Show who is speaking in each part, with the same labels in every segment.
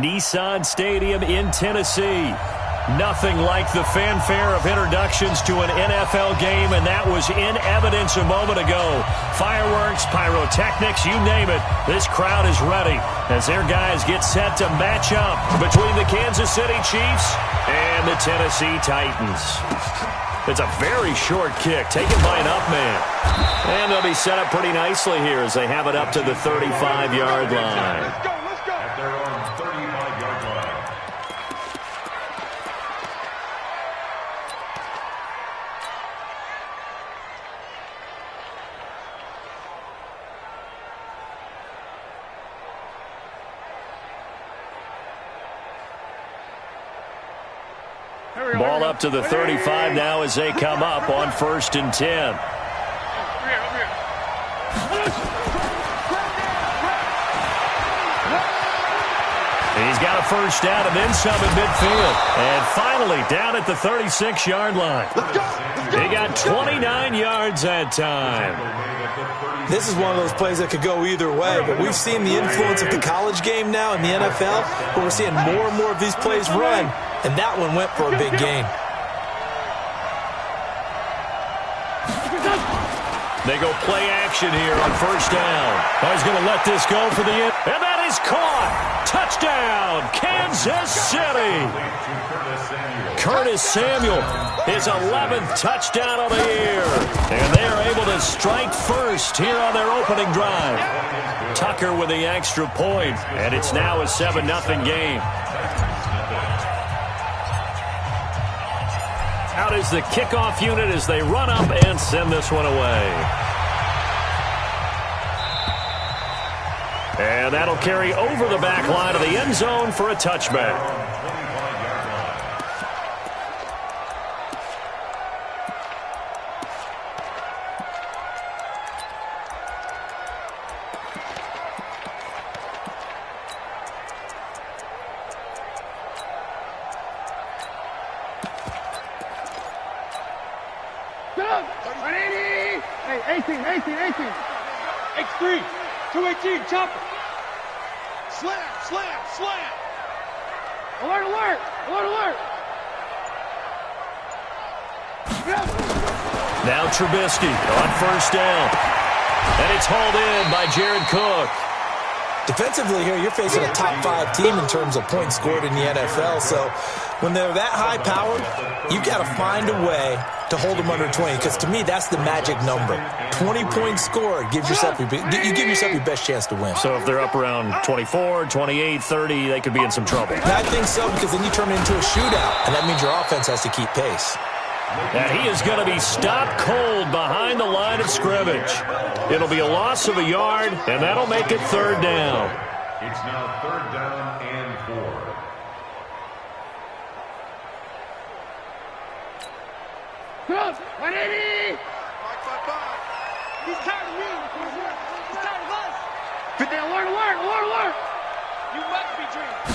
Speaker 1: Nissan Stadium in Tennessee. Nothing like the fanfare of introductions to an NFL game, and that was in evidence a moment ago. Fireworks, pyrotechnics, you name it. This crowd is ready as their guys get set to match up between the Kansas City Chiefs and the Tennessee Titans. It's a very short kick taken by an up man. And they'll be set up pretty nicely here as they have it up to the 35-yard line. Ball up to the 35 now as they come up on 1st and 10. He's got a first down and then some in midfield. And finally down at the 36-yard line. They got 29 yards that time.
Speaker 2: This is one of those plays that could go either way, but we've seen the influence of the college game now in the NFL, where we're seeing more and more of these plays run, and that one went for a big gain.
Speaker 1: They go play action here on 1st down. Oh, he's going to let this go for the end. And that is caught. Touchdown, Kansas City. Curtis Samuel, his 11th touchdown of the year. And they are able to strike first here on their opening drive. Tucker with the extra point, and it's now a 7-0 game. Out is the kickoff unit as they run up and send this one away. And that'll carry over the back line of the end zone for a touchback.
Speaker 3: X3, 218, chopper. Slam, slam, slam. Alert, alert, alert, alert.
Speaker 1: Now Trubisky on 1st down. And it's hauled in by Jared Cook.
Speaker 2: Defensively here, you're facing a top 5 team in terms of points scored in the NFL. So when they're that high powered, you got to find a way to hold them under 20, because to me, that's the magic number. 20 points scored gives yourself you give yourself your best chance to win.
Speaker 1: So if they're up around 24, 28, 30, they could be in some trouble.
Speaker 2: I think so, because then you turn it into a shootout, and that means your offense has to keep pace.
Speaker 1: And he is going to be stopped cold behind the line of scrimmage. It'll be a loss of a yard, and that'll make it 3rd down.
Speaker 4: It's now 3rd down and 4.
Speaker 3: Cross, 180! He's tired of me. He's tired of us. Alert, alert, alert, alert. You must be dreaming.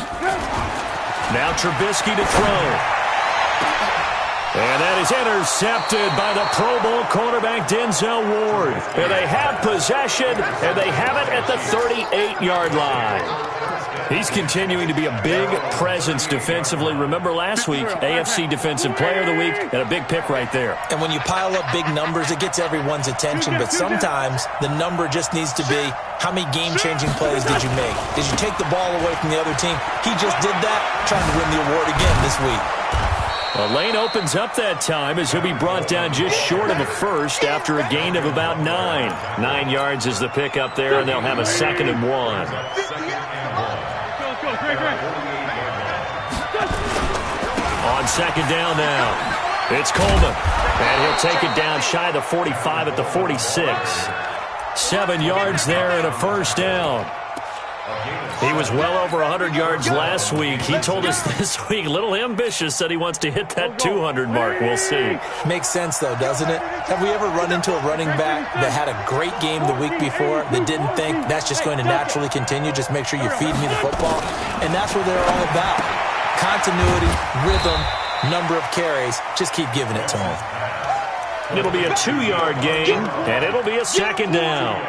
Speaker 1: Now Trubisky to throw. And that is intercepted by the Pro Bowl cornerback Denzel Ward. And they have possession, and they have it at the 38-yard line. He's continuing to be a big presence defensively. Remember last week, AFC Defensive Player of the Week, and a big pick right there.
Speaker 2: And when you pile up big numbers, it gets everyone's attention. But sometimes the number just needs to be, how many game-changing plays did you make? Did you take the ball away from the other team? He just did that, trying to win the award again this week.
Speaker 1: The lane opens up that time as he'll be brought down just short of a first after a gain of about 9. 9 yards is the pick up there, and they'll have a 2nd and 1. On 2nd down now, it's Coleman, and he'll take it down shy of the 45 at the 46. 7 yards there and a 1st down. He was well over 100 yards last week. He told us this week, a little ambitious, that he wants to hit that 200 mark. We'll see.
Speaker 2: Makes sense, though, doesn't it? Have we ever run into a running back that had a great game the week before that didn't think that's just going to naturally continue? Just make sure you're feeding me the football. And that's what they're all about. Continuity, rhythm, number of carries. Just keep giving it to him.
Speaker 1: It'll be a 2-yard gain, and it'll be a 2nd down.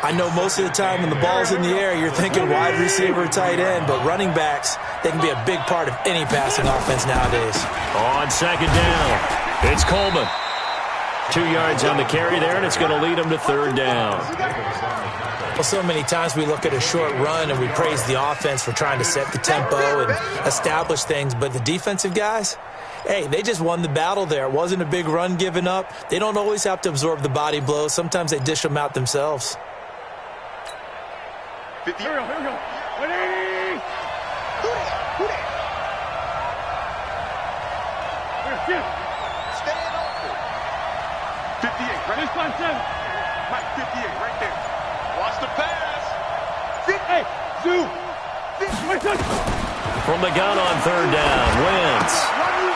Speaker 2: I know most of the time when the ball's in the air, you're thinking wide receiver, tight end, but running backs, they can be a big part of any passing offense nowadays.
Speaker 1: On second down, it's Coleman. 2 yards on the carry there, and it's going to lead them to third down.
Speaker 2: Well, so many times we look at a short run and we praise the offense for trying to set the tempo and establish things, but the defensive guys, hey, they just won the battle there. It wasn't a big run given up. They don't always have to absorb the body blows. Sometimes they dish them out themselves.
Speaker 3: 50. Here we go. 180. Staying open. 58, right? 657. Mike, 58, right there. Watch the pass. Hey, Zoo.
Speaker 1: From the gun on third down, Wentz.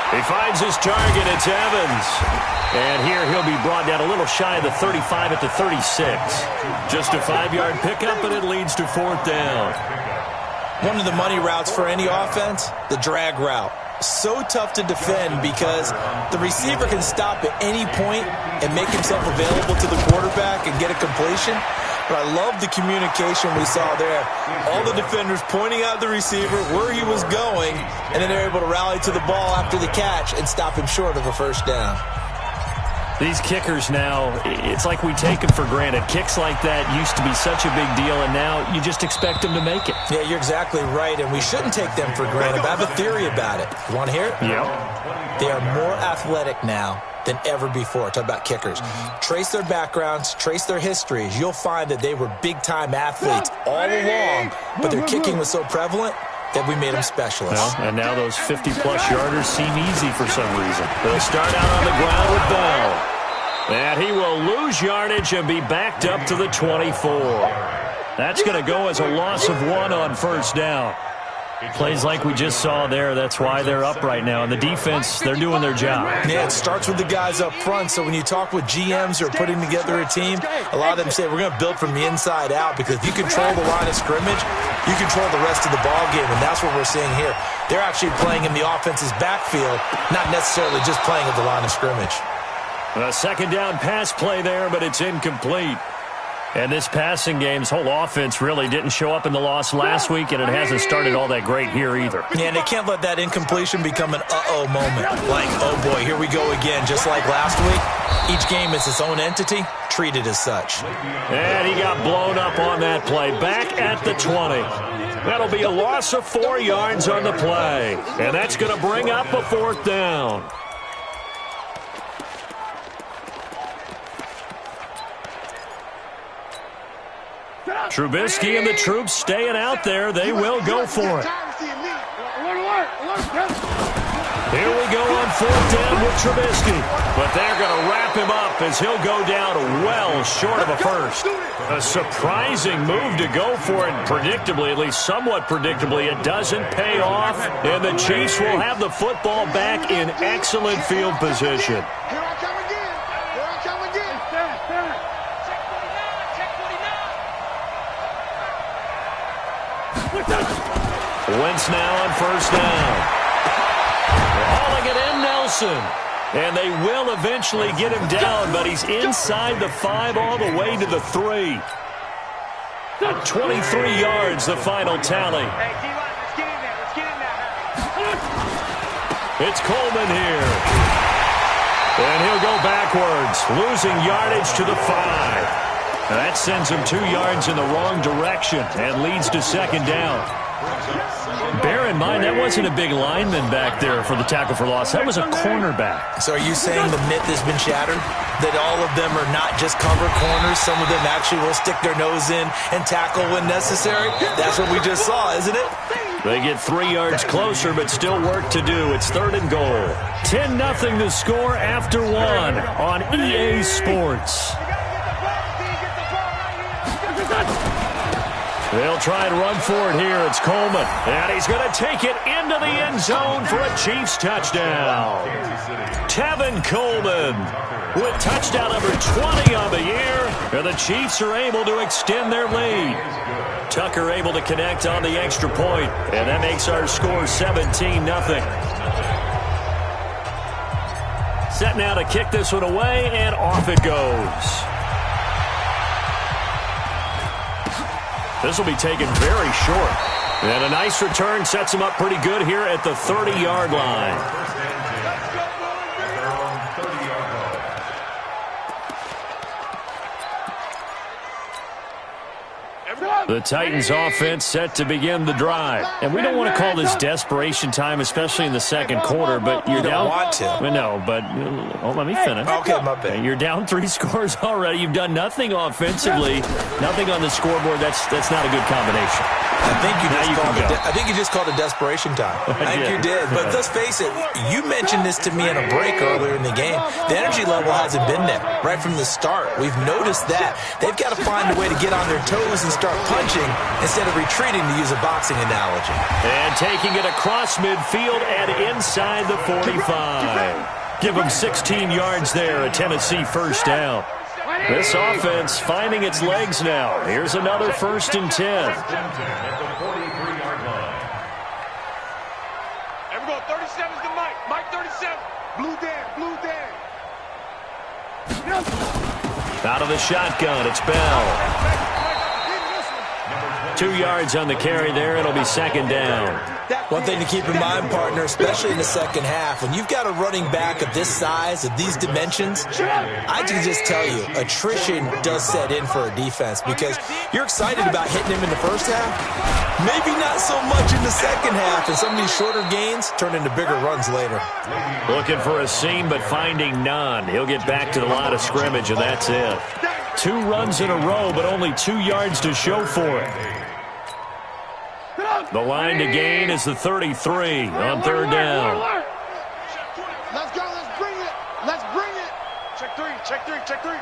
Speaker 1: He finds his target. It's Evans. And here he'll be brought down a little shy of the 35 at the 36. Just a 5-yard pickup, and it leads to fourth down.
Speaker 2: One of the money routes for any offense, the drag route. So tough to defend because the receiver can stop at any point and make himself available to the quarterback and get a completion. But I love the communication we saw there. All the defenders pointing out the receiver where he was going, and then they're able to rally to the ball after the catch and stop him short of a first down.
Speaker 1: These kickers now, it's like we take them for granted. Kicks like that used to be such a big deal, and now you just expect them to make it.
Speaker 2: Yeah, you're exactly right, and we shouldn't take them for granted. But I have a theory about it. You want to hear it?
Speaker 1: Yeah.
Speaker 2: They are more athletic now than ever before. Talk about kickers. Trace their backgrounds, trace their histories. You'll find that they were big-time athletes all along, but their kicking was so prevalent that we made them specialists.
Speaker 1: Well, and now those 50-plus yarders seem easy for some reason. They'll start out on the ground with Bell. And he will lose yardage and be backed up to the 24. That's going to go as a loss of 1 on first down. Plays like we just saw there, that's why they're up right now. And the defense, they're doing their job.
Speaker 2: Yeah, it starts with the guys up front. So when you talk with GMs who are putting together a team, a lot of them say we're going to build from the inside out, because if you control the line of scrimmage, you control the rest of the ball game, and that's what we're seeing here. They're actually playing in the offense's backfield, not necessarily just playing at the line of scrimmage.
Speaker 1: A second down pass play there, but it's incomplete. And this passing game's whole offense really didn't show up in the loss last week, and it hasn't started all that great here either.
Speaker 2: Yeah, and they can't let that incompletion become an uh-oh moment. Like, oh boy, here we go again, just like last week. Each game is its own entity, treated as such.
Speaker 1: And he got blown up on that play. Back at the 20. That'll be a loss of 4 yards on the play. And that's going to bring up a fourth down. Trubisky and the troops staying out there. They will go for it. Here we go on fourth down with Trubisky. But they're going to wrap him up as he'll go down well short of a first. A surprising move to go for it. Predictably, at least somewhat predictably, it doesn't pay off. And the Chiefs will have the football back in excellent field position. Wentz now on first down. Hauling it in, Nelson. And they will eventually get him down, but he's inside the 5 all the way to the 3. 23 yards, the final tally. It's Coleman here. And he'll go backwards, losing yardage to the 5. That sends him 2 yards in the wrong direction and leads to second down. Bear in mind, that wasn't a big lineman back there for the tackle for loss. That was a cornerback.
Speaker 2: So are you saying the myth has been shattered? That all of them are not just cover corners? Some of them actually will stick their nose in and tackle when necessary? That's what we just saw, isn't it?
Speaker 1: They get 3 yards closer, but still work to do. It's third and goal. 10-0 the score after 1 on EA Sports. They'll try and run for it here. It's Coleman. And he's going to take it into the end zone for a Chiefs touchdown. Tevin Coleman with touchdown number 20 on the year. And the Chiefs are able to extend their lead. Tucker able to connect on the extra point. And that makes our score 17-0. Set now to kick this one away, and off it goes. This will be taken very short. And a nice return sets him up pretty good here at the 30-yard line. The Titans offense set to begin the drive. And we don't want to call this desperation time, especially in the second quarter, but you're down.
Speaker 2: You don't want to.
Speaker 1: No, but let me finish.
Speaker 2: Okay, my bad.
Speaker 1: You're down 3 scores already. You've done nothing offensively, nothing on the scoreboard. That's not a good combination.
Speaker 2: I think you just called it desperation time. I think you did. But let's face it, you mentioned this to me in a break earlier in the game. The energy level hasn't been there right from the start. We've noticed that. They've got to find a way to get on their toes and start punching instead of retreating, to use a boxing analogy.
Speaker 1: And taking it across midfield and inside the 45. Give them 16 yards there, a Tennessee first down. This offense finding its legs now. Here's another 1st and 10.
Speaker 4: At the 43-yard line.
Speaker 3: There we go. 37's the Mike. Mike 37. Blue Dan.
Speaker 1: Out of the shotgun, it's Bell. 2 yards on the carry there. It'll be 2nd down.
Speaker 2: One thing to keep in mind, partner, especially in the second half, when you've got a running back of this size, of these dimensions, I can just tell you, attrition does set in for a defense because you're excited about hitting him in the first half. Maybe not so much in the second half, and some of these shorter gains turn into bigger runs later.
Speaker 1: Looking for a seam, but finding none. He'll get back to the line of scrimmage, and that's it. 2 runs in a row, but only 2 yards to show for it. The line to gain is the 33 on 3rd down.
Speaker 3: Let's go. Let's bring it. Check three.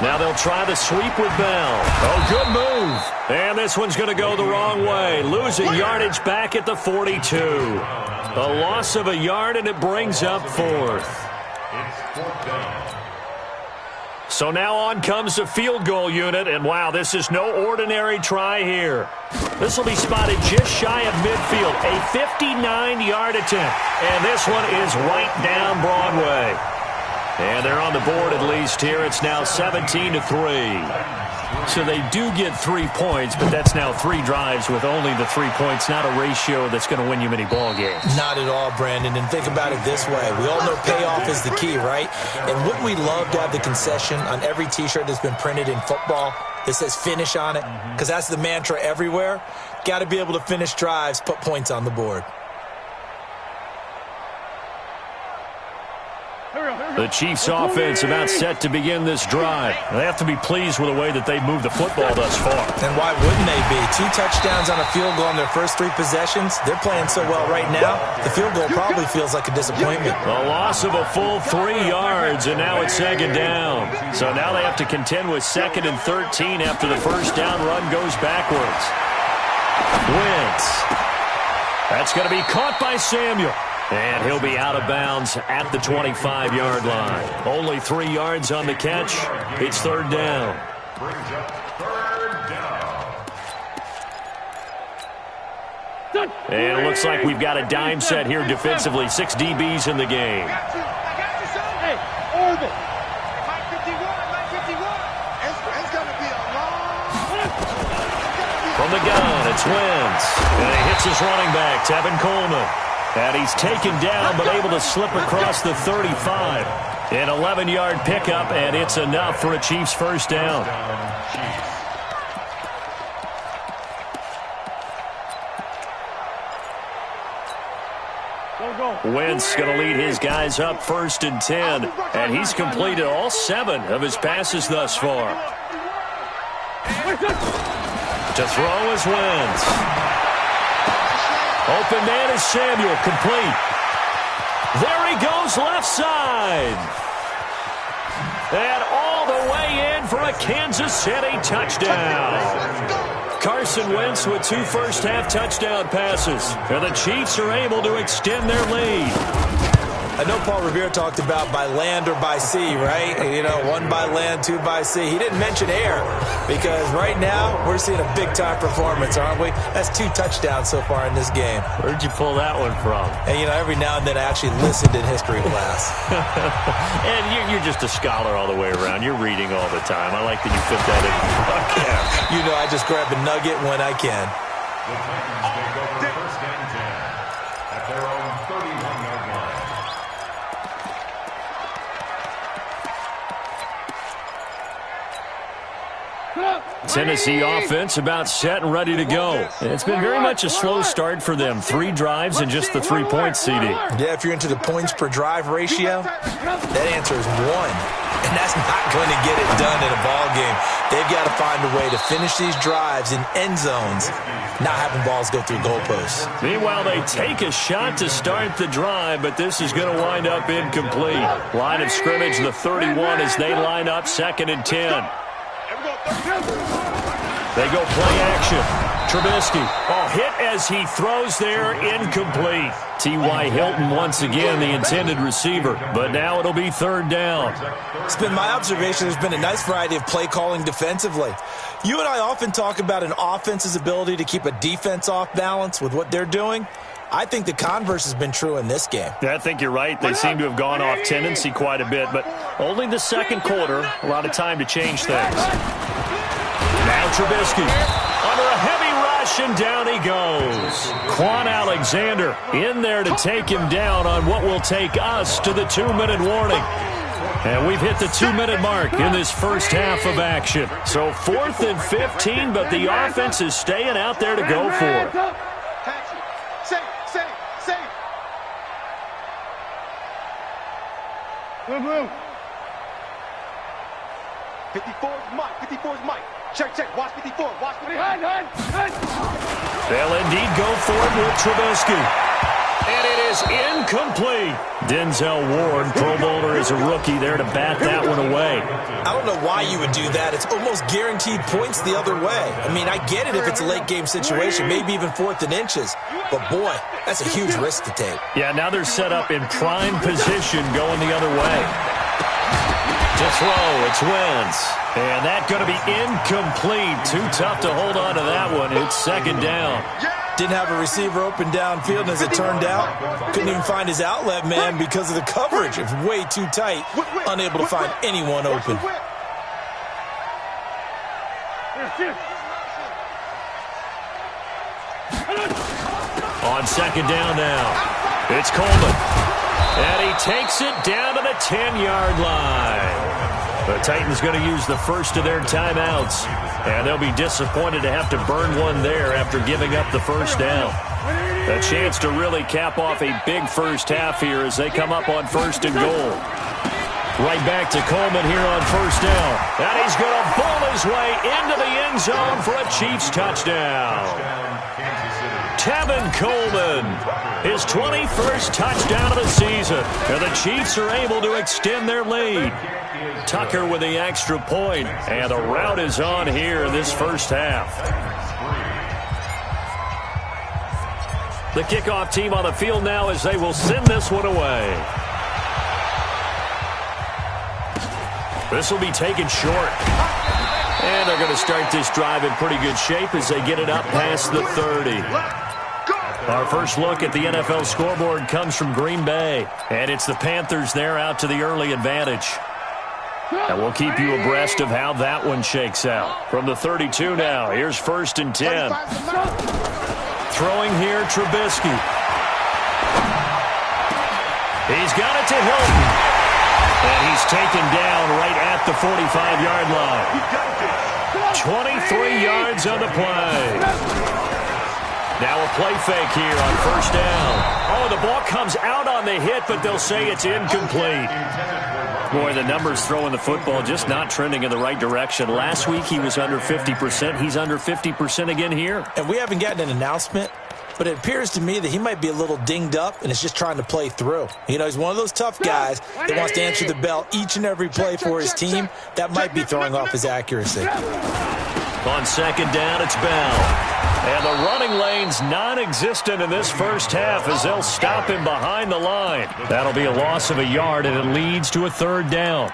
Speaker 1: Now they'll try the sweep with Bell. Oh, good move. And this one's going to go the wrong way. Losing yardage back at the 42. A loss of a yard, and it brings up 4th.
Speaker 4: It's 4th down.
Speaker 1: So now on comes the field goal unit, and wow, this is no ordinary try here. This will be spotted just shy of midfield, a 59-yard attempt, and this one is right down Broadway. And they're on the board at least here. It's now 17-3. So they do get 3 points, but that's now 3 drives with only the 3 points, not a ratio that's going to win you many ball games.
Speaker 2: Not at all, Brandon. And think about it this way. We all know payoff is the key, right? And wouldn't we love to have the concession on every T-shirt that's been printed in football that says finish on it? Because that's the mantra everywhere. Got to be able to finish drives, put points on the board.
Speaker 1: The Chiefs offense about set to begin this drive. They have to be pleased with the way that they've moved the football thus far.
Speaker 2: And why wouldn't they be? 2 touchdowns on a field goal in their first 3 possessions. They're playing so well right now, the field goal probably feels like a disappointment.
Speaker 1: A loss of a full 3 yards, and now it's 2nd down. So now they have to contend with 2nd and 13 after the first down run goes backwards. Wentz. That's going to be caught by Samuel. And he'll be out of bounds at the 25-yard line. Only 3 yards on the catch. It's 3rd down.
Speaker 4: Brings up 3rd down.
Speaker 1: And it looks like we've got a dime set here defensively. 6 DBs in the game.
Speaker 3: I got you, son. Hey, orbit. Mike 51. It's going to be a long...
Speaker 1: From the gun, it's Wentz. And he hits his running back, Tevin Coleman. And he's taken down, but able to slip across the 35. An 11-yard pickup, and it's enough for a Chiefs first down. Wentz going to lead his guys up 1st and 10, and he's completed all 7 of his passes thus far. To throw is Wentz. Open man is Samuel, complete. There he goes, left side. And all the way in for a Kansas City touchdown. Carson Wentz with 2 first-half touchdown passes. And the Chiefs are able to extend their lead.
Speaker 2: I know Paul Revere talked about by land or by sea, right? You know, 1 by land, 2 by sea. He didn't mention air because right now we're seeing a big-time performance, aren't we? That's 2 touchdowns so far in this game.
Speaker 1: Where'd you pull that one from?
Speaker 2: And, you know, every now and then I actually listened in history class.
Speaker 1: And you're just a scholar all the way around. You're reading all the time. I like that you fit that in your podcast.
Speaker 2: You know, I just grab a nugget when I can.
Speaker 4: The Titans take over first and 10 at their own 31-yard line.
Speaker 1: Tennessee offense about set and ready to go. It's been very much a slow start for them. 3 drives and just the 3 points, CD.
Speaker 2: Yeah, if you're into the points per drive ratio, that answer is 1. And that's not going to get it done in a ball game. They've got to find a way to finish these drives in end zones, not having balls go through goalposts.
Speaker 1: Meanwhile, they take a shot to start the drive, but this is going to wind up incomplete. Line of scrimmage, the 31 as they line up 2nd and 10. They go play action. Trubisky, hit as he throws there, incomplete. T.Y. Hilton once again the intended receiver, but now it'll be 3rd down.
Speaker 2: It's been my observation there's been a nice variety of play calling defensively. You and I often talk about an offense's ability to keep a defense off balance with what they're doing. I think the converse has been true in this game.
Speaker 1: Yeah, I think you're right. They seem to have gone off tendency quite a bit, but only the 2nd quarter, a lot of time to change things. Now Trubisky under a heavy rush, and down he goes. Quan Alexander in there to take him down on what will take us to the 2-minute warning. And we've hit the 2-minute mark in this first half of action. So 4th and 15, but the offense is staying out there to go for it.
Speaker 3: Move. 54's Mike. 54's Mike. Check. Watch 54. Watch 54.
Speaker 1: They'll indeed go for it with Trubisky. And it is incomplete. Denzel Ward, Pro Bowler, is a rookie there to bat that one away.
Speaker 2: I don't know why you would do that. It's almost guaranteed points the other way. I mean, I get it if it's a late-game situation, maybe even 4th and inches. But, boy, that's a huge risk to take.
Speaker 1: Yeah, now they're set up in prime position going the other way. To throw, it's Wentz. And that's going to be incomplete. Too tough to hold on to that one. It's 2nd down.
Speaker 2: Didn't have a receiver open downfield, and as it turned out, couldn't even find his outlet man because of the coverage. It's way too tight, unable to find anyone open.
Speaker 1: On 2nd down now, it's Coleman. And he takes it down to the 10-yard line. The Titans going to use the first of their timeouts. And they'll be disappointed to have to burn one there after giving up the first down. A chance to really cap off a big first half here as they come up on 1st and goal. Right back to Coleman here on 1st down. And he's going to bowl his way into the end zone for a Chiefs touchdown. Tevin Coleman, his 21st touchdown of the season. And the Chiefs are able to extend their lead. Tucker with the extra point, and the rout is on here in this first half. The kickoff team on the field now as they will send this one away. This will be taken short. And they're going to start this drive in pretty good shape as they get it up past the 30. Our first look at the NFL scoreboard comes from Green Bay, and it's the Panthers there out to the early advantage. And we'll keep you abreast of how that one shakes out. From the 32 now, here's 1st and 10. Throwing here, Trubisky. He's got it to Hilton. And he's taken down right at the 45-yard line. 23 yards on the play. Now a play fake here on 1st down. Oh, the ball comes out on the hit, but they'll say it's incomplete. Boy, the numbers throwing the football just not trending in the right direction. Last week he was under 50%. He's under 50% again here.
Speaker 2: And we haven't gotten an announcement, but it appears to me that he might be a little dinged up and is just trying to play through. You know, he's one of those tough guys that wants to answer the bell each and every play for his team. That might be throwing off his accuracy.
Speaker 1: On 2nd down, it's Bell. And the running lane's non-existent in this first half as they'll stop him behind the line. That'll be a loss of a yard, and it leads to a third down.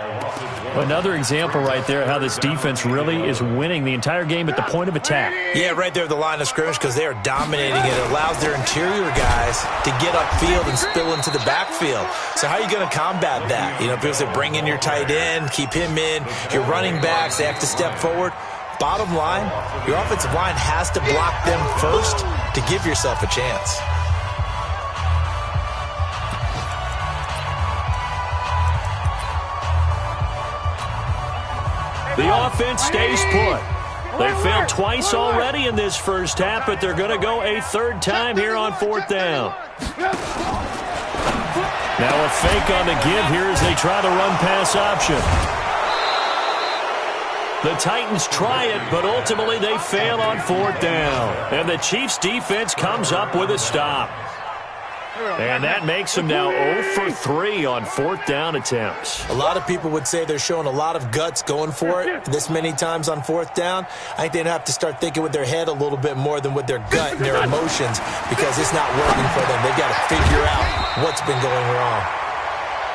Speaker 1: Another example right there how this defense really is winning the entire game at the point of attack.
Speaker 2: Yeah, right there at the line of scrimmage because they are dominating it. It allows their interior guys to get upfield and spill into the backfield. So how are you going to combat that? You know, because they bring in your tight end, keep him in, your running backs, they have to step forward. Bottom line, your offensive line has to block them first to give yourself a chance.
Speaker 1: The offense stays put. They failed twice already in this first half, but they're going to go a third time here on fourth down. Now a fake on the give here as they try the run-pass option. The Titans try it, but ultimately they fail on fourth down. And the Chiefs' defense comes up with a stop. And that makes them now 0 for 3 on fourth down attempts.
Speaker 2: A lot of people would say they're showing a lot of guts going for it this many times on fourth down. I think they'd have to start thinking with their head a little bit more than with their gut and their emotions because it's not working for them. They've got to figure out what's been going wrong.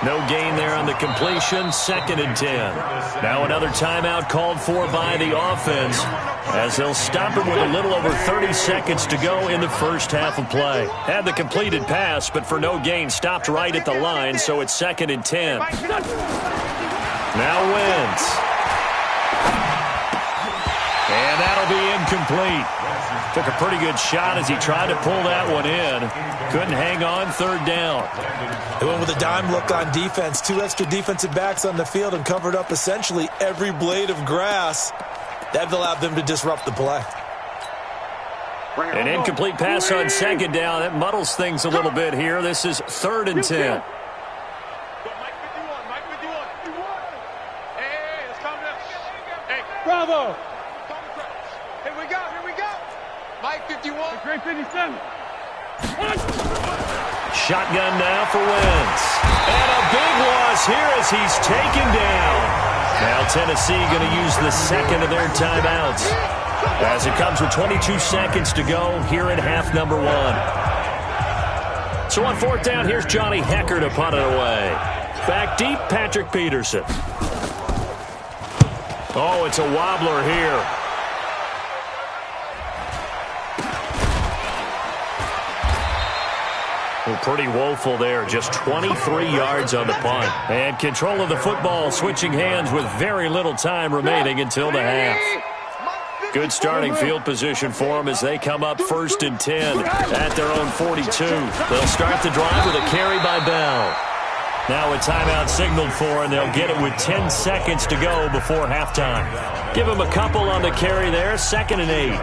Speaker 1: No gain there on the completion, 2nd and 10. Now another timeout called for by the offense as they'll stop it with a little over 30 seconds to go in the first half of play. Had the completed pass, but for no gain, stopped right at the line, so it's 2nd and 10. Now Wentz. And that'll be incomplete. Took a pretty good shot as he tried to pull that one in. Couldn't hang on, third down.
Speaker 2: They went with a dime look on defense. 2 extra defensive backs on the field and covered up essentially every blade of grass. That allowed them to disrupt the play.
Speaker 1: An incomplete pass on 2nd down. That muddles things a little bit here. This is 3rd and 10.
Speaker 3: Bravo! Here we go, here we go! Mike 51. Great 57.
Speaker 1: Shotgun now for Wentz. And a big loss here as he's taken down. Now Tennessee going to use the second of their timeouts as it comes with 22 seconds to go here in half number 1. So on fourth down, here's Johnny Hecker to punt it away. Back deep, Patrick Peterson. Oh, it's a wobbler here. Well, pretty woeful there. Just 23 yards on the punt. And control of the football switching hands with very little time remaining until the half. Good starting field position for them as they come up 1st and 10 at their own 42. They'll start the drive with a carry by Bell. Now a timeout signaled for, and they'll get it with 10 seconds to go before halftime. Give them a couple on the carry there, 2nd and 8.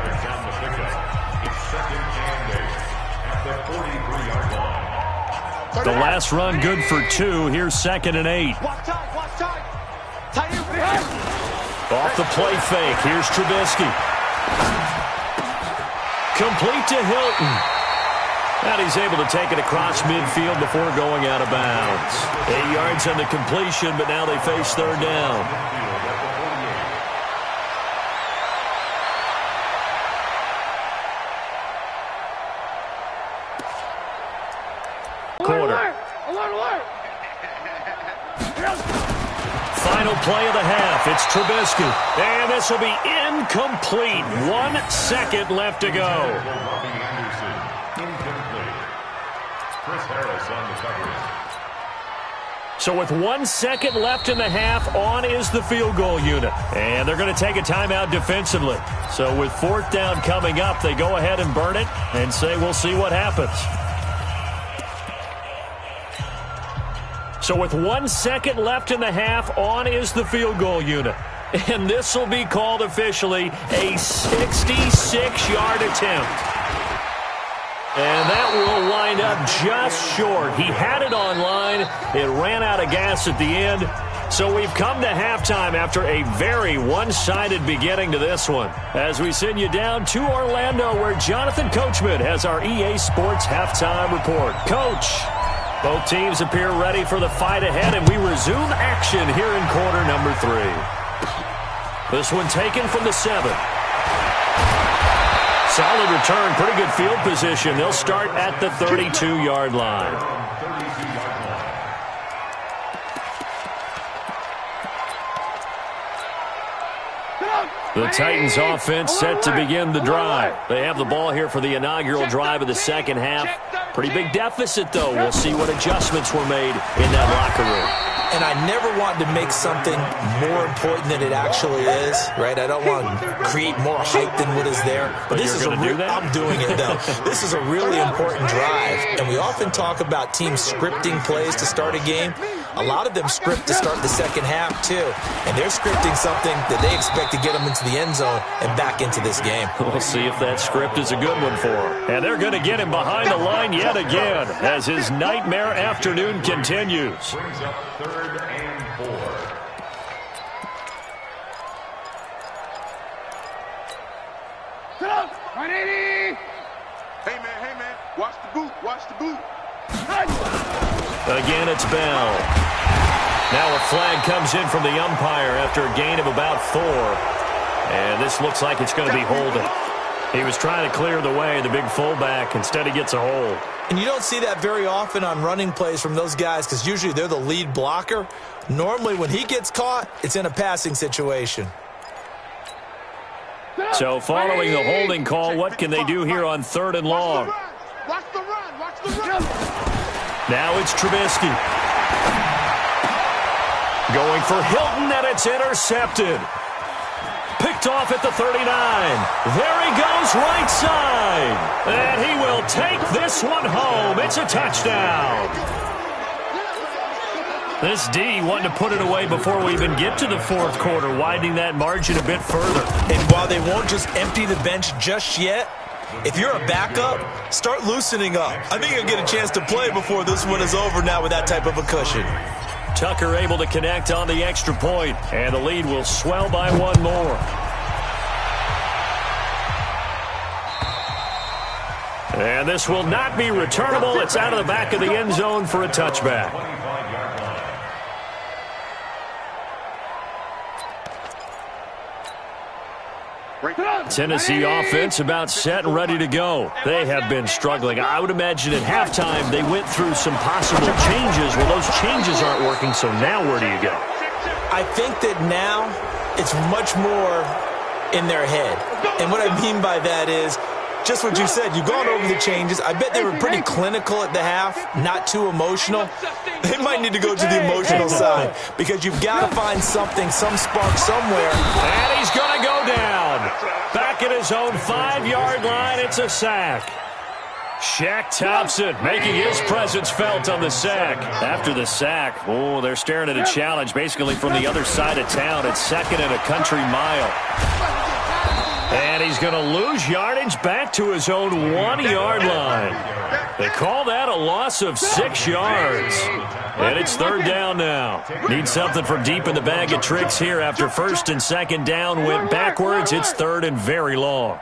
Speaker 1: The last run good for 2. Here's 2nd and 8. Off the play fake. Here's Trubisky. Complete to Hilton. And he's able to take it across midfield before going out of bounds. 8 yards on the completion, but now they face third down. Quarter. Final play of the half. It's Trubisky. And this will be incomplete. 1 second left to go. So with 1 second left in the half, on is the field goal unit. And they're going to take a timeout defensively. So with fourth down coming up, they go ahead and burn it and say we'll see what happens. So with 1 second left in the half, on is the field goal unit. And this will be called officially a 66-yard attempt. And that will wind up just short. He had it on line. It ran out of gas at the end. So we've come to halftime after a very one-sided beginning to this one. As we send you down to Orlando, where Jonathan Coachman has our EA Sports halftime report. Coach, both teams appear ready for the fight ahead, and we resume action here in quarter number 3. This one taken from the 7. solid return, pretty good field position. They'll start at the 32-yard line. The Titans offense set to begin the drive. They have the ball here for the inaugural drive of the second half. Pretty big deficit, though. We'll see what adjustments were made in that locker room.
Speaker 2: And I never want to make something more important than it actually is, right? I don't want to create more hype than what is there.
Speaker 1: But this is I'm
Speaker 2: doing it, though. This is a really important drive. And we often talk about teams scripting plays to start a game. A lot of them script to start the second half, too. And they're scripting something that they expect to get them into the end zone and back into this game.
Speaker 1: We'll see if that script is a good one for them. And they're going to get him behind the line yet again as his nightmare afternoon continues.
Speaker 4: Brings up 3rd and 4.
Speaker 3: Hey man, watch the boot.
Speaker 1: Again, it's Bell. Now a flag comes in from the umpire after a gain of about 4. And this looks like it's going to be holding. He was trying to clear the way, the big fullback. Instead, he gets a hold.
Speaker 2: And you don't see that very often on running plays from those guys because usually they're the lead blocker. Normally, when he gets caught, it's in a passing situation.
Speaker 1: So following the holding call, what can they do here on 3rd and long?
Speaker 3: Watch the run.
Speaker 1: Now it's Trubisky. Going for Hilton, and it's intercepted. Picked off at the 39. There he goes, right side. And he will take this one home. It's a touchdown. This D wanting to put it away before we even get to the 4th quarter, widening that margin a bit further.
Speaker 2: And while they won't just empty the bench just yet, if you're a backup, start loosening up. I think you'll get a chance to play before this one is over now with that type of a cushion.
Speaker 1: Tucker able to connect on the extra point, and the lead will swell by 1 more. And this will not be returnable. It's out of the back of the end zone for a touchback. Tennessee offense about set and ready to go. They have been struggling. I would imagine at halftime they went through some possible changes. Well, those changes aren't working, so now where do you go?
Speaker 2: I think that now it's much more in their head. And what I mean by that is just what you said. You've gone over the changes. I bet they were pretty clinical at the half, not too emotional. They might need to go to the emotional side because you've got to find something, some spark somewhere.
Speaker 1: And he's going to go down. Back at his own 5-yard line, it's a sack. Shaq Thompson making his presence felt on the sack. After the sack, oh, they're staring at a challenge basically from the other side of town. It's 2nd and a country mile. And he's going to lose yardage back to his own 1-yard line. They call that a loss of 6 yards. And it's 3rd down now. Need something from deep in the bag of tricks here after 1st and 2nd down went backwards. It's 3rd and very long.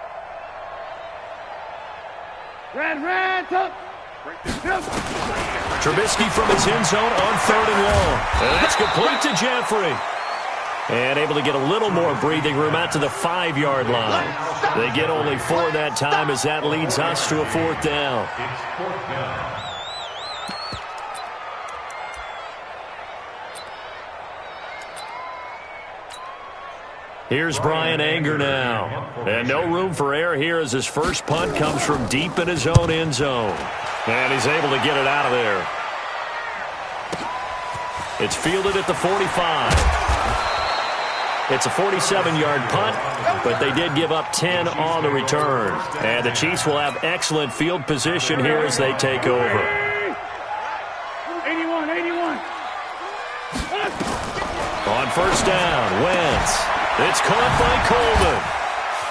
Speaker 1: Trubisky from his end zone on 3rd and long. And that's complete to Jeffrey. And able to get a little more breathing room out to the 5-yard line. They get only 4 that time as that leads us to a 4th down.
Speaker 4: It's 4th down.
Speaker 1: Here's Brian Anger now. And no room for error here as his first punt comes from deep in his own end zone. And he's able to get it out of there. It's fielded at the 45. It's a 47-yard punt, but they did give up 10 on the return. And the Chiefs will have excellent field position here as they take over.
Speaker 3: 81.
Speaker 1: On 1st down, Wentz. It's caught by Coleman.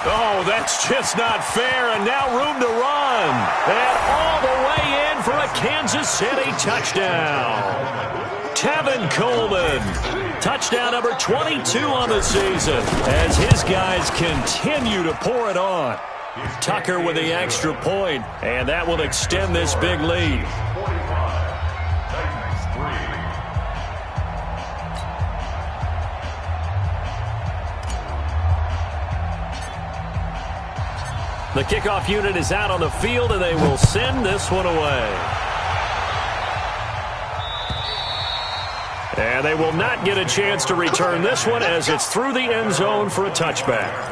Speaker 1: Oh, that's just not fair, and now room to run. And all the way in for a Kansas City touchdown. Tevin Coleman. Touchdown number 22 on the season as his guys continue to pour it on. Tucker with the extra point, and that will extend this big lead.
Speaker 4: 45. Titans 3.
Speaker 1: The kickoff unit is out on the field, and they will send this one away. And they will not get a chance to return this one as it's through the end zone for a touchback.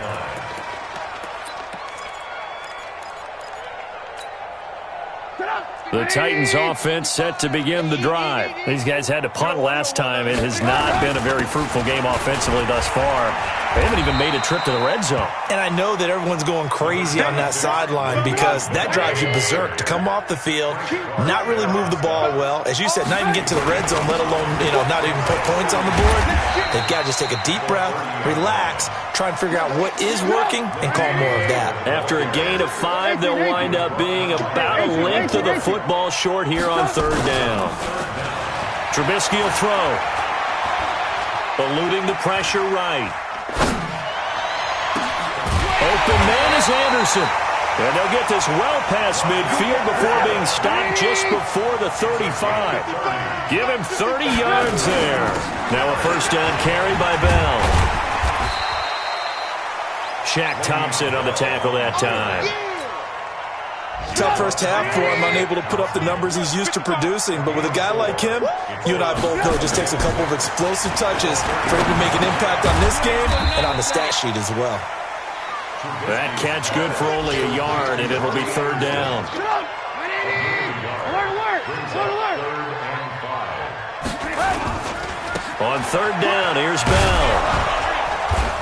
Speaker 1: The Titans offense set to begin the drive. These guys had to punt last time. It has not been a very fruitful game offensively thus far. They haven't even made a trip to the red zone.
Speaker 2: And I know that everyone's going crazy on that sideline because that drives you berserk to come off the field, not really move the ball well. As you said, not even get to the red zone, let alone, not even put points on the board. They've got to just take a deep breath, relax, try and figure out what is working, and call more of that.
Speaker 1: After a gain of 5, they'll wind up being about a length of the football short here on third down. Trubisky will throw. Eluding the pressure right. Open man is Anderson. And they'll get this well past midfield before being stopped just before the 35. Give him 30 yards there. Now a first down carry by Bell. Shaq Thompson on the tackle that time.
Speaker 2: Tough first half for him, unable to put up the numbers he's used to producing. But with a guy like him, you and I both know it just takes a couple of explosive touches for him to make an impact on this game and on the stat sheet as well.
Speaker 1: That catch good for only a yard, and it'll be third down. On third down, here's Bell.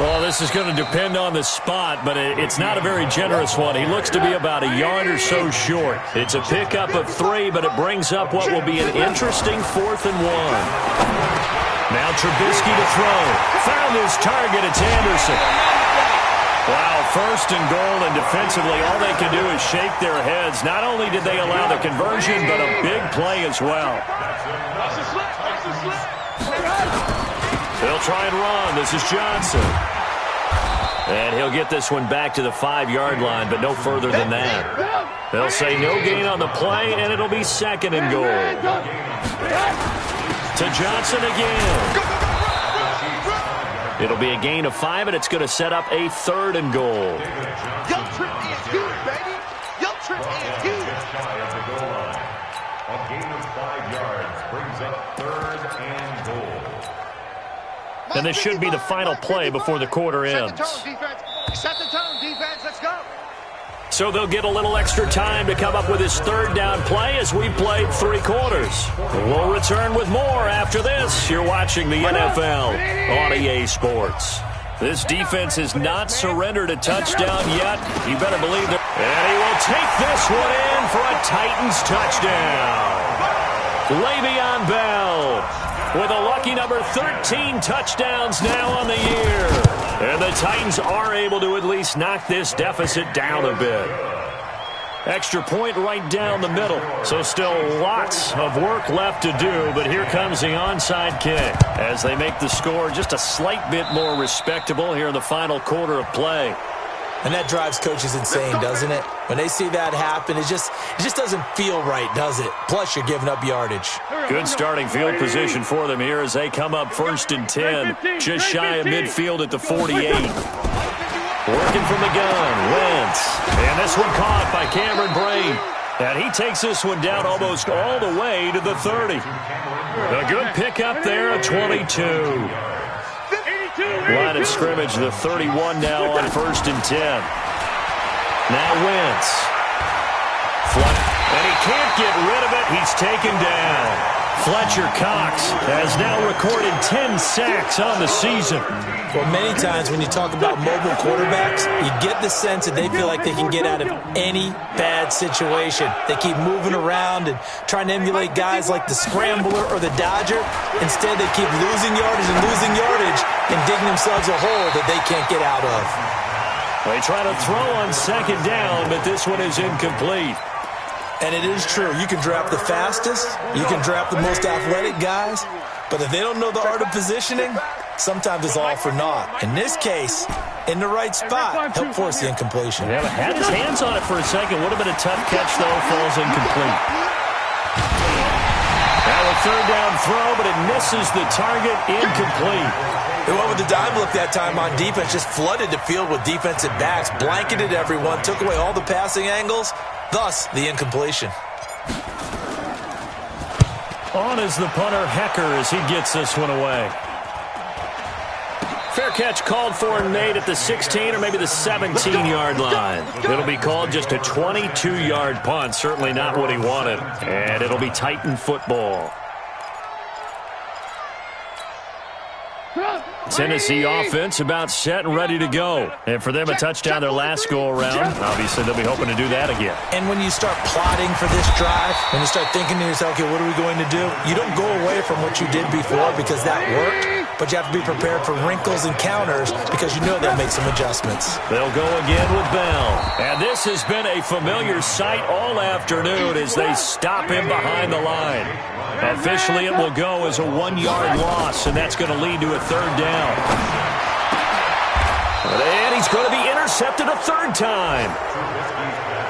Speaker 1: Well, this is going to depend on the spot, but it's not a very generous one. He looks to be about a yard or so short. It's a pickup of 3, but it brings up what will be an interesting 4th and 1. Now Trubisky to throw. Found his target. It's Anderson. Wow, first and goal, and defensively all they can do is shake their heads. Not only did they allow the conversion, but a big play as well. They'll try and run. This is Johnson. And he'll get this one back to the 5-yard line, but no further than that. They'll say no gain on the play, and it'll be second and goal. To Johnson again. It'll be a gain of 5, and it's going to set up a 3rd and goal.
Speaker 3: Your trip is huge, baby. Your trip is huge.
Speaker 4: A gain of 5 yards brings up 3rd and goal.
Speaker 1: And this should be the final play before the quarter ends.
Speaker 3: Set the tone, defense. Let's go.
Speaker 1: So they'll get a little extra time to come up with his third down play as we played 3 quarters. We'll return with more after this. You're watching the NFL on EA Sports. This defense has not surrendered a touchdown yet. You better believe that. And he will take this one in for a Titans touchdown. Le'Veon Bell with a lucky number 13 touchdowns now on the year. And the Titans are able to at least knock this deficit down a bit. Extra point right down the middle. So still lots of work left to do, but here comes the onside kick as they make the score just a slight bit more respectable here in the final quarter of play.
Speaker 2: And that drives coaches insane, doesn't it? When they see that happen, it just doesn't feel right, does it? Plus, you're giving up yardage.
Speaker 1: Good starting field position for them here as they come up 1st and 10, just shy of midfield at the 48. Working from the gun, Wentz. And this one caught by Cameron Brain. And he takes this one down almost all the way to the 30. A good pickup there at 22. Line of scrimmage, the 31 now on 1st and 10. Now Wentz. And he can't get rid of it. He's taken down. Fletcher Cox has now recorded 10 sacks on the season.
Speaker 2: Well, many times when you talk about mobile quarterbacks, you get the sense that they feel like they can get out of any bad situation. They keep moving around and trying to emulate guys like the Scrambler or the Dodger. Instead, they keep losing yardage and digging themselves a hole that they can't get out of.
Speaker 1: They try to throw on 2nd down, but this one is incomplete.
Speaker 2: And it is true. You can draft the fastest. You can draft the most athletic guys. But if they don't know the art of positioning, sometimes it's all for naught. In this case, in the right spot, help force the incompletion.
Speaker 1: Yeah, had his hands on it for a second. Would have been a tough catch, though. Falls incomplete. Now a 3rd down throw, but it misses the target. Incomplete.
Speaker 2: They went with the dime look that time on defense, just flooded the field with defensive backs, blanketed everyone, took away all the passing angles, thus the incompletion.
Speaker 1: On is the punter, Hecker, as he gets this one away. Fair catch called for and made at the 16 or maybe the 17-yard line. It'll be called just a 22-yard punt, certainly not what he wanted. And it'll be Titan football. Tennessee offense about set and ready to go. And for them, a touchdown their last go-around. Obviously, they'll be hoping to do that again.
Speaker 2: And when you start plotting for this drive, when you start thinking to yourself, okay, what are we going to do? You don't go away from what you did before because that worked, but you have to be prepared for wrinkles and counters because you know they'll make some adjustments.
Speaker 1: They'll go again with Bell. And this has been a familiar sight all afternoon as they stop him behind the line. Officially, it will go as a 1-yard loss, and that's going to lead to a third down. And he's going to be intercepted a third time.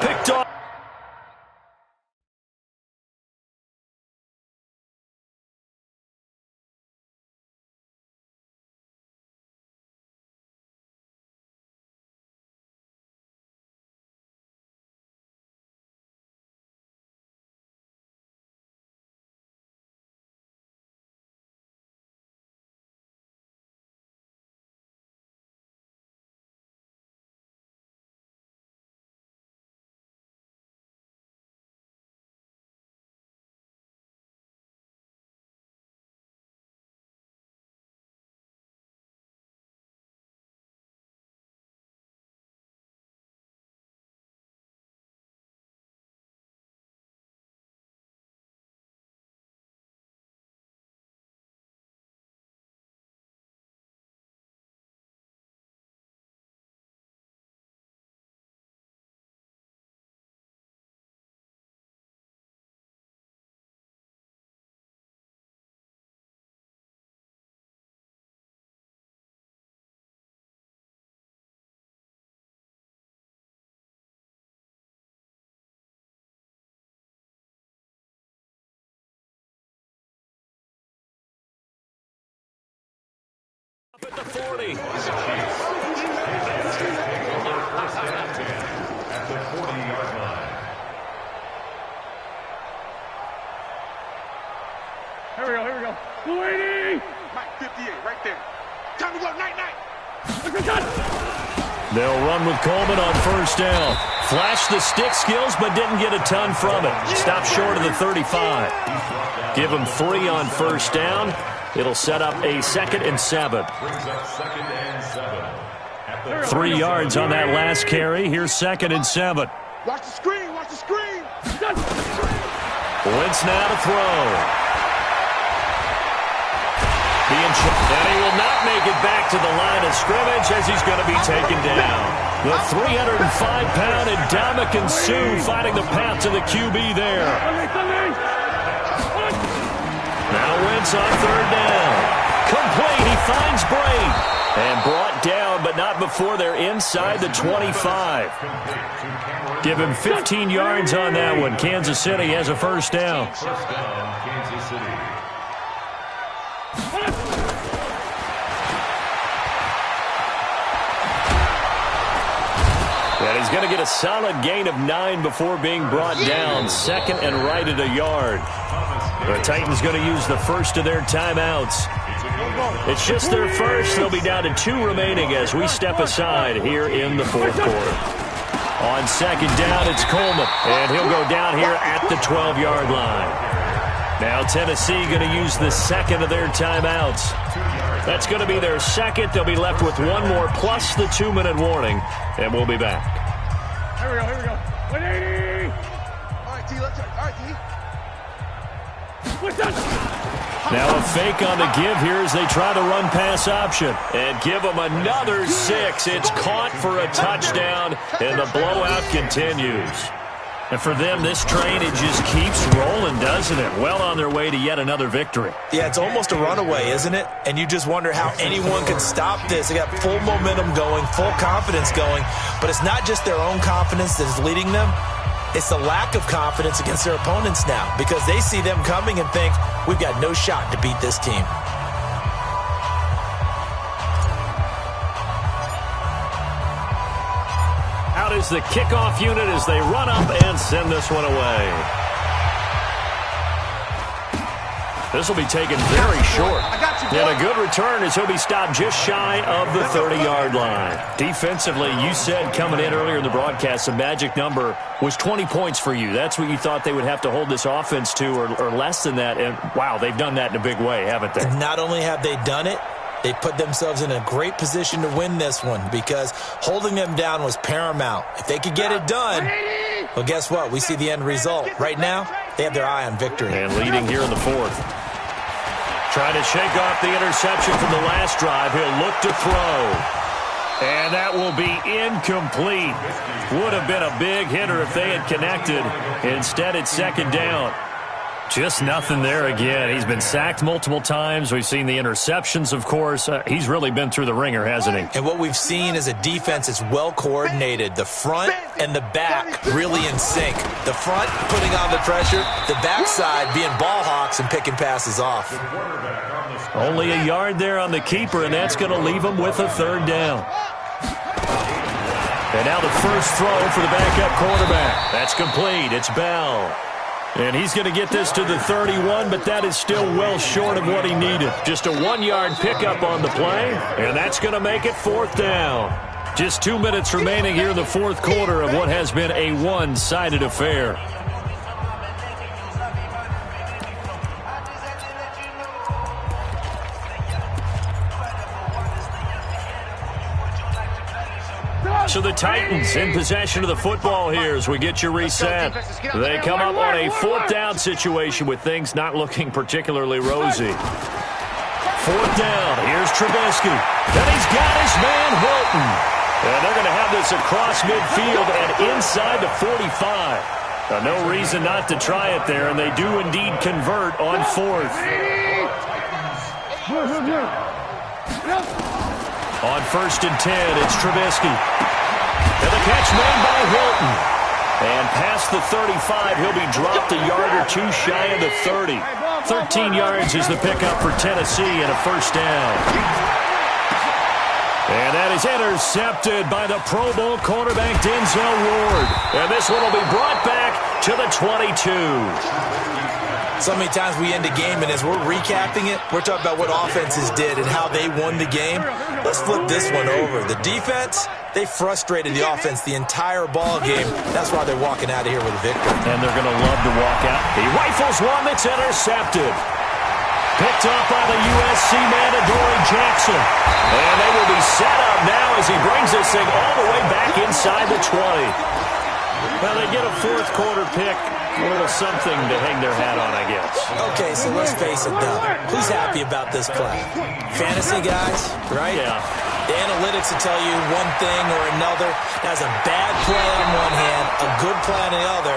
Speaker 1: Picked off. At the 40.
Speaker 4: At the 40-yard line.
Speaker 3: Here we go. 280. Mike 58, right there. Time to go, night.
Speaker 1: They'll run with Coleman on first down. Flashed the stick skills, but didn't get a ton from it. Stopped short of the 35. Give him 3 on first down. It'll set up a 2nd and 7. 3 yards on that last carry. Here's 2nd and 7.
Speaker 3: Watch the screen.
Speaker 1: Wentz now to throw. And he will not make it back to the line of scrimmage as he's going to be taken down. The 305-pound Ndamukong Suh fighting the path to the QB there. Now Wentz on third down. Complete. He finds Braid. And brought down, but not before they're inside the 25. Give him 15 yards on that one. Kansas City has a first down.
Speaker 4: First down, Kansas City.
Speaker 1: And he's going to get a solid gain of 9 before being brought down. 2nd and right at a yard. The Titans going to use the first of their timeouts. It's just their first. They'll be down to 2 remaining as we step aside here in the 4th quarter. On 2nd down, it's Coleman. And he'll go down here at the 12-yard line. Now Tennessee going to use the 2nd of their timeouts. That's going to be their 2nd. They'll be left with 1 more plus the 2-minute warning. And we'll be back.
Speaker 3: Here we go. 180. All right, T, let's go. All right, T.
Speaker 1: Now a fake on the give here as they try to run pass option. And give them another 6. It's caught for a touchdown, and the blowout continues. And for them, this train, it just keeps rolling, doesn't it? Well on their way to yet another victory.
Speaker 2: Yeah, it's almost a runaway, isn't it? And you just wonder how anyone could stop this. They got full momentum going, full confidence going. But it's not just their own confidence that is leading them. It's the lack of confidence against their opponents now because they see them coming and think, we've got no shot to beat this team.
Speaker 1: out as the kickoff unit as they run up and send this one away. This will be taken very short. And a good return as he'll be stopped just shy of the 30-yard line. Defensively, you said coming in earlier in the broadcast, the magic number was 20 points for you. That's what you thought they would have to hold this offense to or less than that. And, wow, they've done that in a big way, haven't they?
Speaker 2: And not only have they done it, they put themselves in a great position to win this one because holding them down was paramount. If they could get it done, well, guess what? We see the end result. Right now, they have their eye on victory.
Speaker 1: And leading here in the fourth. Trying to shake off the interception from the last drive. He'll look to throw. And that will be incomplete. Would have been a big hitter if they had connected. Instead, it's second down. Just nothing there again. He's been sacked multiple times. We've seen the interceptions, of course. He's really been through the ringer, hasn't he?
Speaker 2: And what we've seen is a defense that's well coordinated. The front and the back really in sync. The front putting on the pressure. The backside being ball hawks and picking passes off.
Speaker 1: Only a yard there on the keeper, and that's going to leave him with a third down. And now the first throw for the backup quarterback. That's complete. It's Bell. And he's going to get this to the 31, but that is still well short of what he needed. Just a 1-yard pickup on the play, and that's going to make it fourth down. Just 2 minutes remaining here in the fourth quarter of what has been a one-sided affair. So the Titans in possession of the football here as we get you reset. They come up on a fourth down situation with things not looking particularly rosy. Fourth down. Here's Trubisky. And he's got his man Hilton. And they're going to have this across midfield and inside the 45. No reason not to try it there, and they do indeed convert on fourth. On first and 10, it's Trubisky. And the catch made by Hilton. And past the 35, he'll be dropped a yard or two shy of the 30. 13 yards is the pickup for Tennessee and a first down. And that is intercepted by the Pro Bowl quarterback Denzel Ward. And this one will be brought back to the 22.
Speaker 2: So many times we end a game, and as we're recapping it, we're talking about what offenses did and how they won the game. Let's flip this one over. The defense, they frustrated the offense the entire ball game. That's why they're walking out of here with a victory.
Speaker 1: And they're going to love to walk out. He rifles one that's intercepted. Picked up by the USC man, Adoree Jackson. And they will be set up now as he brings this thing all the way back inside the 20. Well, they get a fourth quarter pick. A little something to hang their hat on, I guess.
Speaker 2: Okay, so let's face it, though. Who's happy about this play? Fantasy guys, right?
Speaker 1: Yeah.
Speaker 2: The analytics will tell you one thing or another. That's a bad play on one hand, a good play on the other,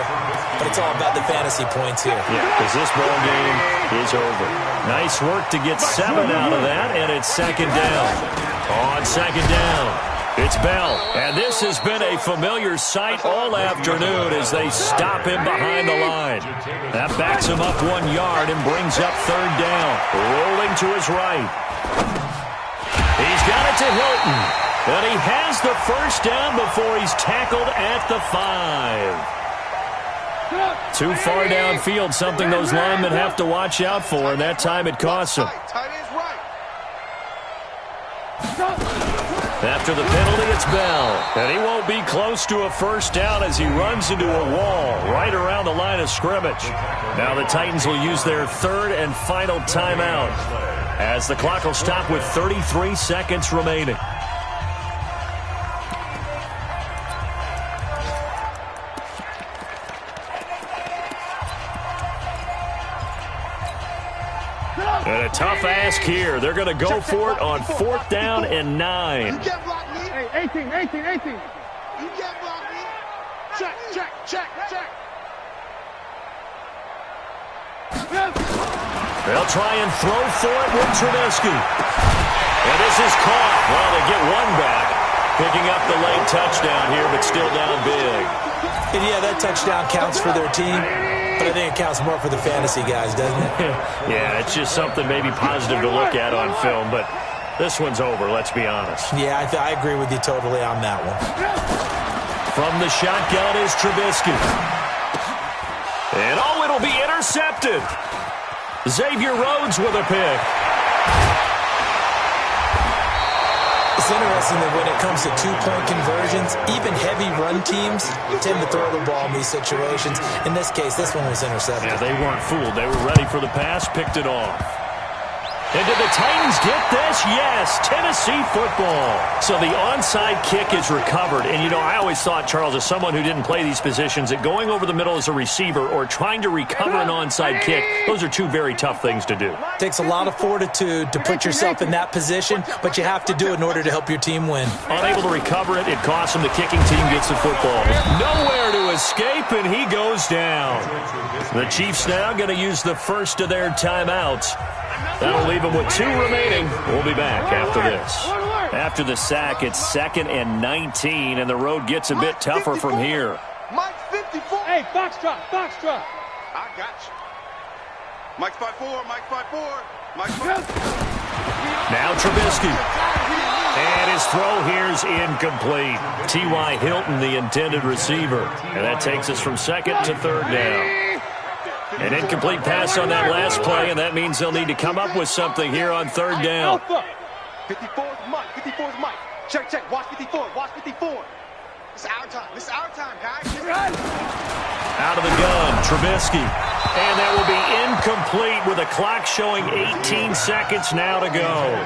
Speaker 2: but it's all about the fantasy points here.
Speaker 1: Yeah, because this ball game is over. Nice work to get 7 out of that, and it's second down. On second down, it's Bell. And this has been a familiar sight all afternoon as they stop him behind the line. That backs him up 1 yard and brings up third down. Rolling to his right. He's got it to Hilton. And he has the first down before he's tackled at the 5. Too far downfield, something those linemen have to watch out for, and that time it costs him. After the penalty, it's Bell. And he won't be close to a first down as he runs into a wall right around the line of scrimmage. Now the Titans will use their third and final timeout as the clock will stop with 33 seconds remaining. And a tough ask here. They're going to go for it on fourth down and 9.
Speaker 3: You can't block me. Hey, 18. You can't block me. Check.
Speaker 1: They'll try and throw for it with Trubisky. And this is caught. Well, they get one back. Picking up the late touchdown here, but still down big.
Speaker 2: And yeah, that touchdown counts for their team. But I think it counts more for the fantasy guys, doesn't it?
Speaker 1: Yeah, it's just something maybe positive to look at on film, but this one's over, let's be honest.
Speaker 2: Yeah, I agree with you totally on that one.
Speaker 1: From the shotgun is Trubisky. And it'll be intercepted. Xavier Rhodes with a pick.
Speaker 2: It's interesting that when it comes to two-point conversions, even heavy run teams tend to throw the ball in these situations. In this case, this one was intercepted.
Speaker 1: Yeah, they weren't fooled. They were ready for the pass, picked it off. And did the Titans get this? Yes, Tennessee football. So the onside kick is recovered. And, I always thought, Charles, as someone who didn't play these positions, that going over the middle as a receiver or trying to recover an onside kick, those are two very tough things to do.
Speaker 2: Takes a lot of fortitude to put yourself in that position, but you have to do it in order to help your team win.
Speaker 1: Unable to recover it, it costs him. The kicking team gets the football. Nowhere to escape, and he goes down. The Chiefs now going to use the first of their timeouts. That'll leave them with 2 remaining. We'll be back after this. After the sack, it's 2nd and 19, and the road gets a bit tougher from here.
Speaker 3: Mike 54. Hey, Foxtrot. I got you. Mike 5-4, Mike 5-4, Mike 5.
Speaker 1: Now Trubisky. And his throw here's incomplete. T.Y. Hilton, the intended receiver. And that takes us from 2nd to 3rd down. An incomplete pass on that last play, and that means they'll need to come up with something here on 3rd down.
Speaker 3: 54 is Mike. 54 is Mike. Check. Watch 54. Watch 54. This is our time, guys.
Speaker 1: Out of the gun, Trubisky. And that will be incomplete with a clock showing 18 seconds now to go.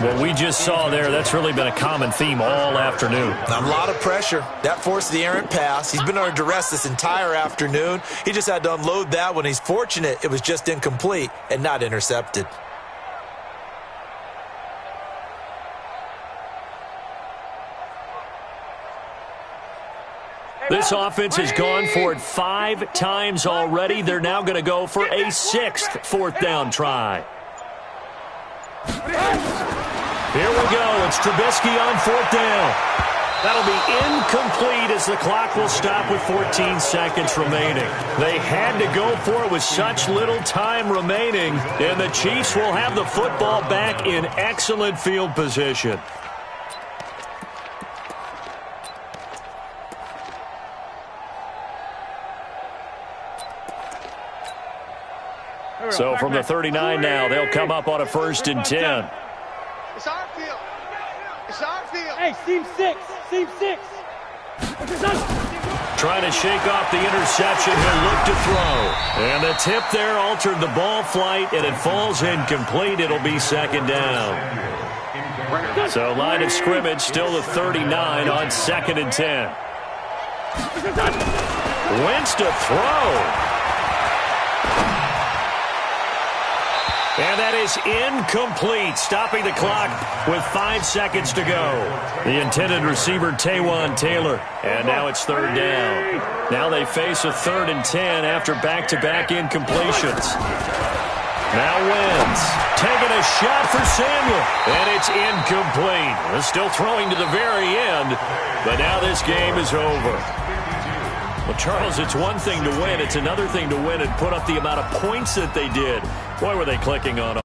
Speaker 1: What we just saw there, that's really been a common theme all afternoon.
Speaker 2: A lot of pressure. That forced the errant pass. He's been under duress this entire afternoon. He just had to unload that one. He's fortunate it was just incomplete and not intercepted.
Speaker 1: This offense has gone for it 5 times already. They're now going to go for a 6th 4th down try. Here we go. It's Trubisky on 4th down. That'll be incomplete as the clock will stop with 14 seconds remaining. They had to go for it with such little time remaining, and the Chiefs will have the football back in excellent field position. So from the 39 now, they'll come up on a 1st and 10.
Speaker 3: It's our field. It's our field.
Speaker 5: Hey, seam 6.
Speaker 1: Trying to shake off the interception. He'll look to throw. And the tip there altered the ball flight, and it falls incomplete. It'll be 2nd down. So line of scrimmage still the 39 on 2nd and 10. Wentz to throw. And that is incomplete, stopping the clock with 5 seconds to go. The intended receiver, Taywan Taylor. And now it's 3rd down. Now they face a 3rd and 10 after back-to-back incompletions. Now Wentz taking a shot for Samuel. And it's incomplete. They're still throwing to the very end. But now this game is over. Well, Charles, it's one thing to win. It's another thing to win and put up the amount of points that they did. Boy, were they clicking on